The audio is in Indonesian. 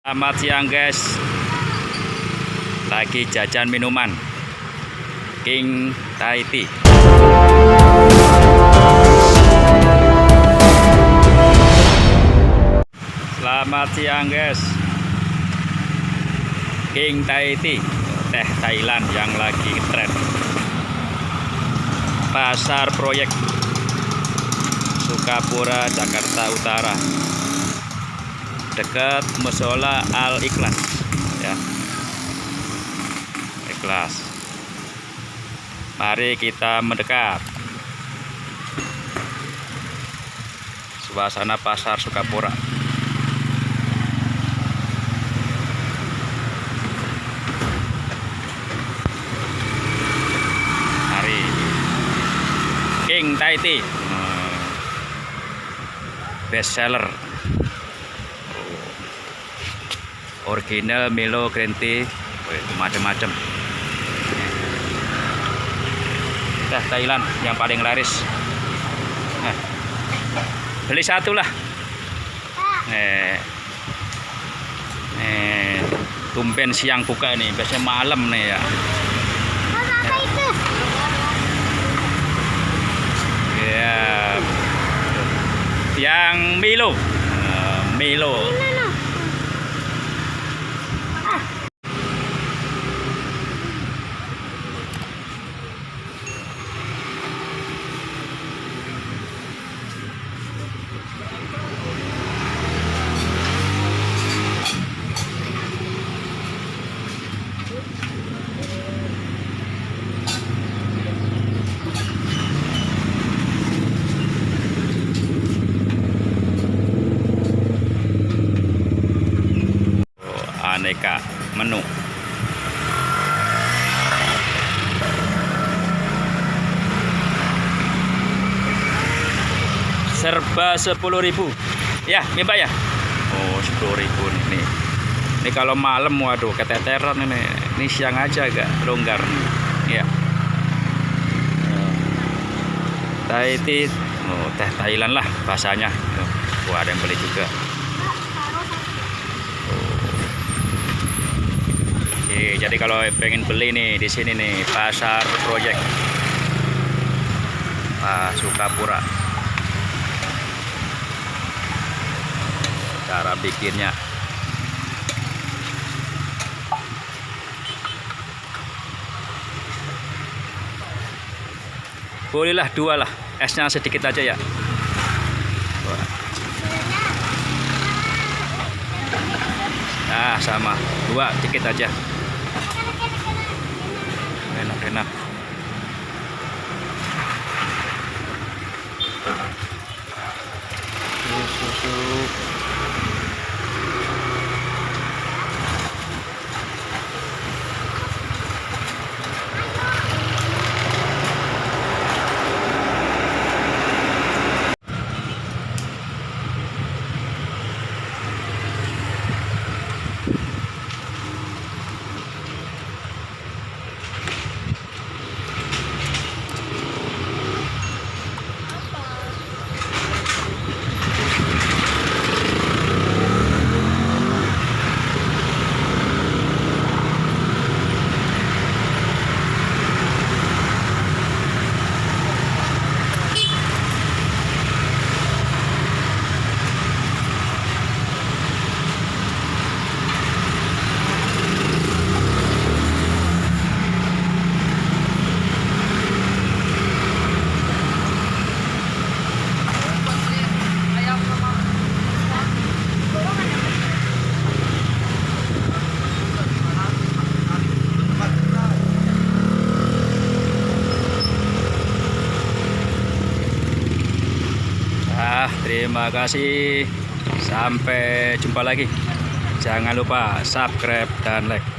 Selamat siang guys, lagi jajan minuman King Thai Tea. Selamat siang guys, King Thai Tea, teh Thailand yang lagi tren. Pasar Proyek, Sukapura, Jakarta Utara, dekat Musola Al Ikhlas ya. Ikhlas. Mari kita mendekat. Suasana pasar Sukapura. Mari. King Thai Tea, best seller. Original Milo Green Tea, macam-macam. Teh Thailand yang paling laris. Beli satu lah. Tumben siang buka ini, biasanya malam nih ya. Ya, yang Milo, Milo. Aneka menu. Serba 10.000 ya, nih Pak ya. Oh, 10.000 nih. Ini kalau malam, waduh, keteteran ini. Ini siang aja agak longgar nih. Ya. Thai Tea, oh, teh Thailand lah bahasanya. Wah, ada yang beli juga. Jadi kalau pengen beli nih di sini nih, Pasar Proyek, Sukapura. Cara bikinnya. Bolehlah dua lah, esnya sedikit aja ya. Wah. Nah, sama dua, dikit aja. Enak-enak. Susu. Terima kasih. Sampai jumpa lagi. Jangan lupa subscribe dan like.